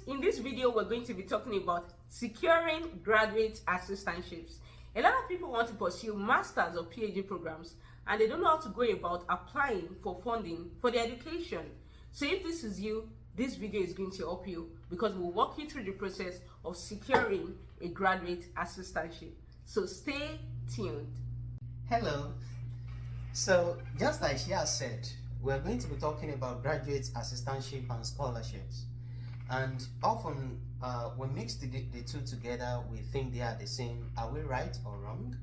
In this video, we're going to be talking about securing graduate assistantships. A lot of people want to pursue master's or PhD programs and they don't know how to go about applying for funding for their education. So if this is you, this video is going to help you because we'll walk you through the process of securing a graduate assistantship. So stay tuned. Hello. So just like she has said, we're going to be talking about graduate assistantship and scholarships. And often we mix the two together, we think they are the same. Are we right or wrong?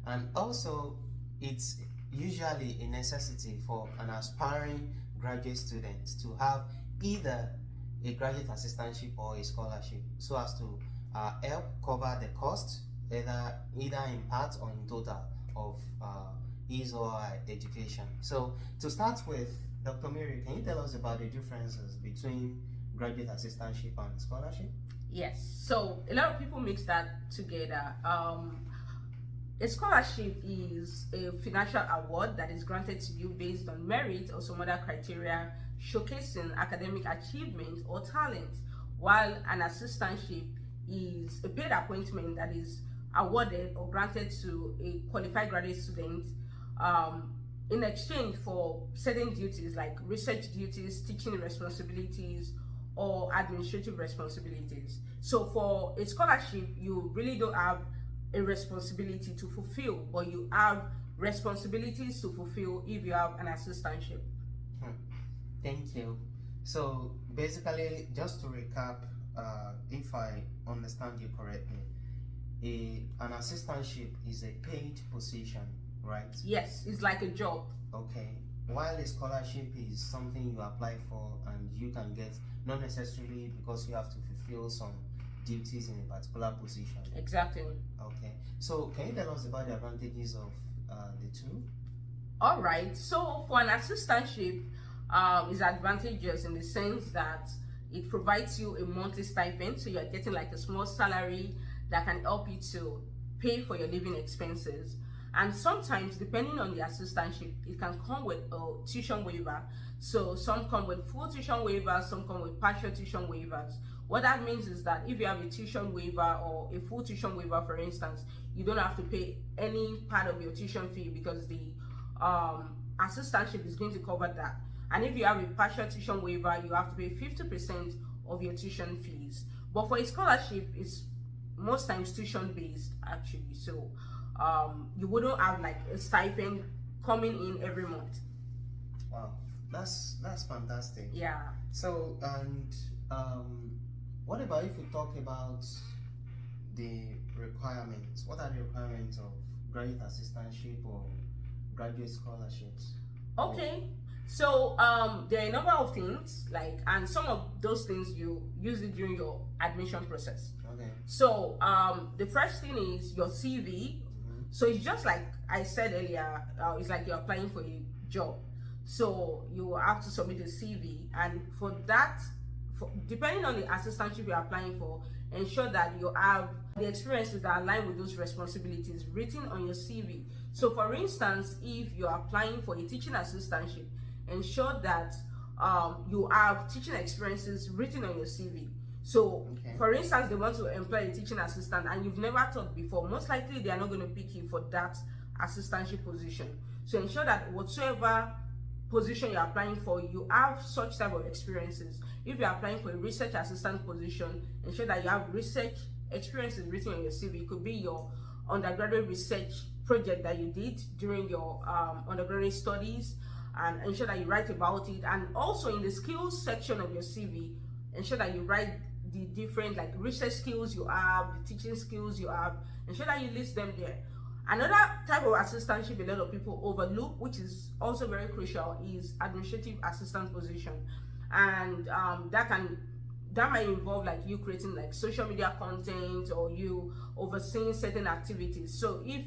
And also, it's usually a necessity for an aspiring graduate student to have either a graduate assistantship or a scholarship so as to help cover the cost, either in part or in total, of his or her education. So to start with, Dr. Mary, can you tell us about the differences between graduate assistantship and scholarship? Yes, so a lot of people mix that together. A scholarship is a financial award that is granted to you based on merit or some other criteria showcasing academic achievement or talent, while an assistantship is a paid appointment that is awarded or granted to a qualified graduate student in exchange for certain duties like research duties, teaching responsibilities, or administrative responsibilities. So for a scholarship, you really don't have a responsibility to fulfill, but you have responsibilities to fulfill if you have an assistantship. Thank you. So basically, just to recap, if I understand you correctly, an assistantship is a paid position, right? Yes, it's like a job. Okay. While a scholarship is something you apply for and you can get, not necessarily because you have to fulfill some duties in a particular position. Exactly. Okay. So can you tell us about the advantages of the two? All right. So for an assistantship, is advantageous in the sense that it provides you a monthly stipend, so you're getting like a small salary that can help you to pay for your living expenses. And sometimes, depending on the assistantship, it can come with a tuition waiver. So some come with full tuition waivers, some come with partial tuition waivers. What that means is that if you have a tuition waiver or a full tuition waiver, for instance, you don't have to pay any part of your tuition fee because the assistantship is going to cover that. And if you have a partial tuition waiver, you have to pay 50% of your tuition fees. But for a scholarship, it's most times tuition based actually. So you wouldn't have like a stipend coming in every month. Wow, that's fantastic. Yeah. So and what about if we talk about the requirements? What are the requirements of graduate assistantship or graduate scholarships? Okay. So there are a number of things, like, and some of those things you use it during your admission process. Okay. So the first thing is your CV. So it's just like I said earlier, it's like you're applying for a job. So you have to submit a CV, and for that, depending on the assistantship you're applying for, ensure that you have the experiences that align with those responsibilities written on your CV. So for instance, if you're applying for a teaching assistantship, ensure that you have teaching experiences written on your CV. So, for instance, they want to employ a teaching assistant and you've never taught before, most likely they are not going to pick you for that assistantship position. So ensure that whatsoever position you're applying for, you have such type of experiences. If you're applying for a research assistant position, ensure that you have research experiences written on your CV. It could be your undergraduate research project that you did during your undergraduate studies, and ensure that you write about it. And also in the skills section of your CV, ensure that you write the different like research skills you have, the teaching skills you have, ensure that you list them there. Another type of assistantship a lot of people overlook, which is also very crucial, is administrative assistant position. And that might involve like you creating like social media content or you overseeing certain activities. So if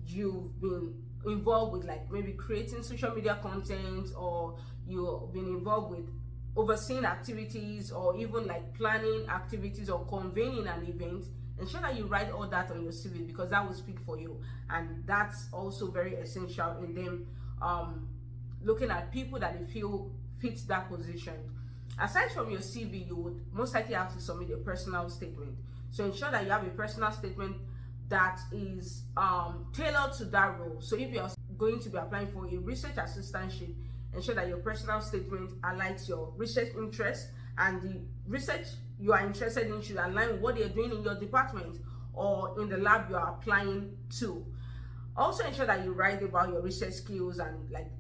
you've been involved with like maybe creating social media content, or you've been involved with overseeing activities, or even like planning activities or convening an event, ensure that you write all that on your CV because that will speak for you. And that's also very essential in them looking at people that they feel fit that position. Aside from your CV, you would most likely have to submit a personal statement. So ensure that you have a personal statement that is tailored to that role. So if you're going to be applying for a research assistantship, ensure that your personal statement aligns your research interest, and the research you are interested in should align with what you're doing in your department or in the lab you are applying to. Also ensure that you write about your research skills, and like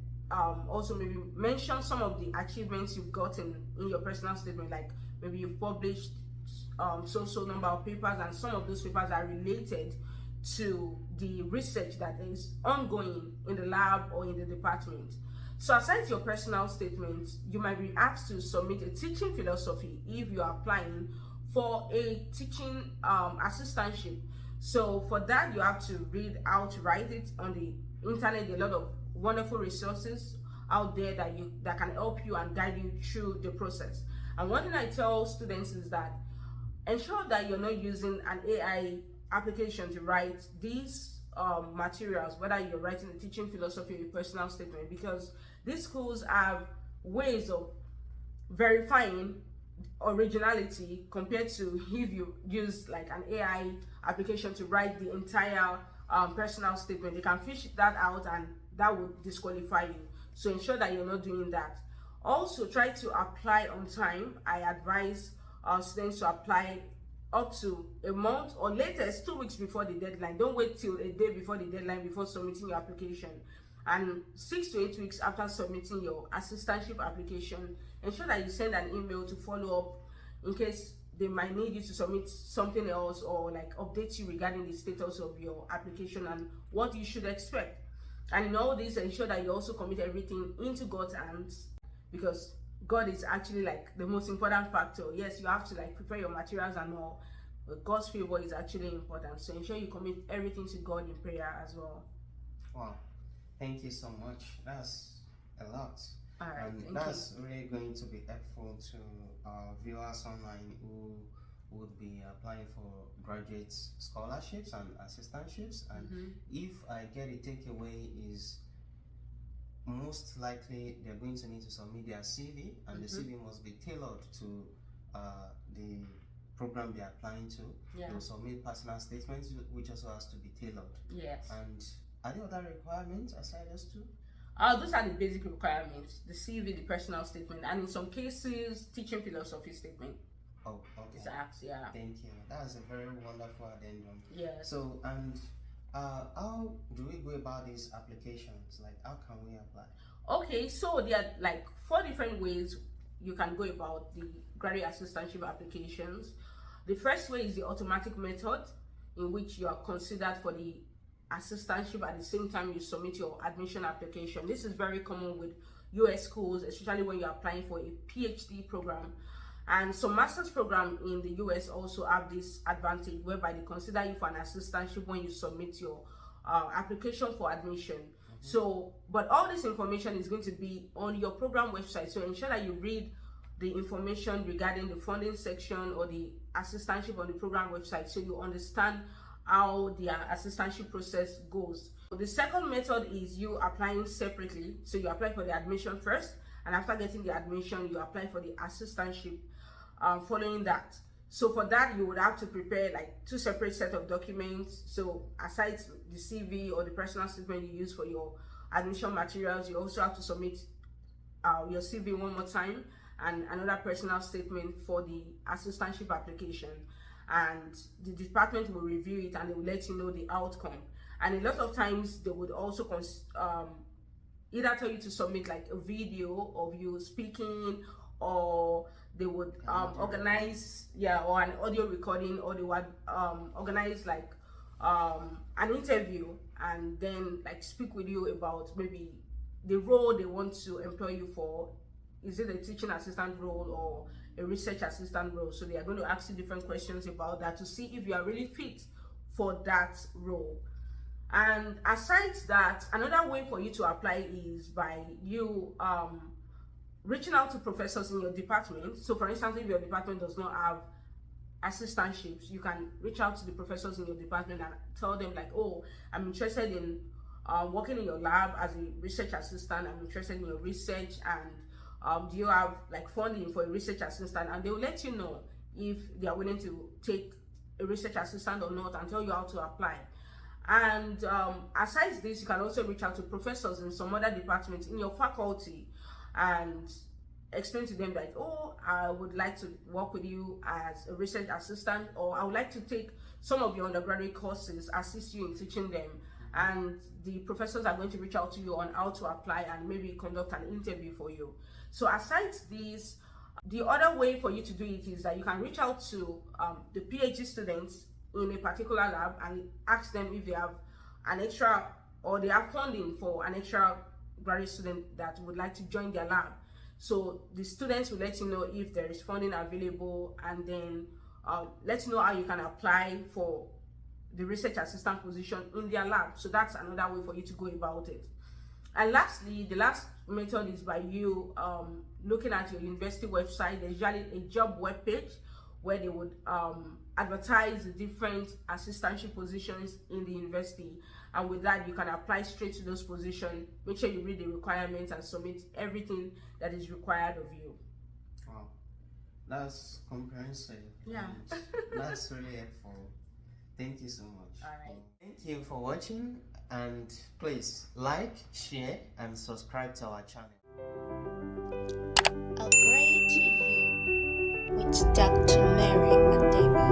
also maybe mention some of the achievements you've gotten in your personal statement, like maybe you've published so number of papers, and some of those papers are related to the research that is ongoing in the lab or in the department. So aside your personal statement, you might be asked to submit a teaching philosophy if you are applying for a teaching assistantship. So for that, you have to read how to write it on the internet. There are a lot of wonderful resources out there that can help you and guide you through the process. And one thing I tell students is that ensure that you're not using an AI application to write these materials, whether you're writing a teaching philosophy or a personal statement, because these schools have ways of verifying originality compared to if you use like an AI application to write the entire personal statement. They can fish that out and that would disqualify you. So ensure that you're not doing that. Also try to apply on time. I advise students to apply up to a month or latest 2 weeks before the deadline. Don't wait till a day before the deadline before submitting your application. And 6 to 8 weeks after submitting your assistantship application, ensure that you send an email to follow up in case they might need you to submit something else or like update you regarding the status of your application and what you should expect. And in all this, ensure that you also commit everything into God's hands, because God is actually like the most important factor. Yes, you have to like prepare your materials and all, but God's favor is actually important. So ensure you commit everything to God in prayer as well. Wow, thank you so much. That's a lot. All right, And that's really going to be helpful to our viewers online who would be applying for graduate scholarships and assistantships. And if I get a takeaway is most likely they're going to need to submit their CV, and the CV must be tailored to the program they're applying to. They'll submit personal statements, which also has to be tailored. Yes. And are there other requirements aside those two? Those are the basic requirements: the CV, the personal statement, and in some cases, teaching philosophy statement. Oh, okay. Exactly. Yeah. Thank you. That's a very wonderful addendum. Yeah. So, and how do we go about these applications? Like, how can we apply? Okay, so there are like 4 different ways you can go about the graduate assistantship applications. The first way is the automatic method, in which you are considered for the assistantship at the same time you submit your admission application. This is very common with US schools, especially when you're applying for a PhD program. And some master's program in the US also have this advantage whereby they consider you for an assistantship when you submit your application for admission. So, but all this information is going to be on your program website. So ensure that you read the information regarding the funding section or the assistantship on the program website, so you understand how the assistantship process goes. The second method is you applying separately. So you apply for the admission first, and after getting the admission, you apply for the assistantship following that. So for that, you would have to prepare like 2 separate set of documents. So aside the CV or the personal statement you use for your admission materials, you also have to submit your CV one more time and another personal statement for the assistantship application. And the department will review it and they will let you know the outcome. And a lot of times they would also either tell you to submit like a video of you speaking, or they would organize or an audio recording, or they would organize like an interview and then like speak with you about maybe the role they want to employ you for. Is it a teaching assistant role or a research assistant role? So they are going to ask you different questions about that to see if you are really fit for that role. And aside that, another way for you to apply is by you reaching out to professors in your department. So for instance, if your department does not have assistantships, you can reach out to the professors in your department and tell them like, oh, I'm interested in working in your lab as a research assistant. I'm interested in your research, and do you have like funding for a research assistant, and they will let you know if they are willing to take a research assistant or not and tell you how to apply. And aside this, you can also reach out to professors in some other departments in your faculty and explain to them that, oh, I would like to work with you as a research assistant, or I would like to take some of your undergraduate courses, assist you in teaching them. And the professors are going to reach out to you on how to apply and maybe conduct an interview for you. So aside this, the other way for you to do it is that you can reach out to the PhD students in a particular lab and ask them if they have an extra, or they have funding for an extra graduate student that would like to join their lab. So the students will let you know if there is funding available, and then let you know how you can apply for the research assistant position in their lab. So that's another way for you to go about it. And lastly, the last method is by you looking at your university website. There's usually a job web page where they would advertise the different assistantship positions in the university, and with that you can apply straight to those positions. Make sure you read the requirements and submit everything that is required of you. Wow, that's comprehensive. Yeah. That's really helpful. Thank you so much. All right. Thank you for watching, and please like, share, and subscribe to our channel. Upgrade to You with Dr. Mary Adeba.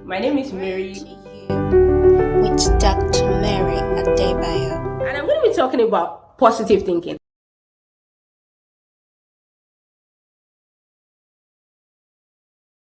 My name is Mary, To You with Dr. Mary Adeba. and I'm going to be talking about positive thinking.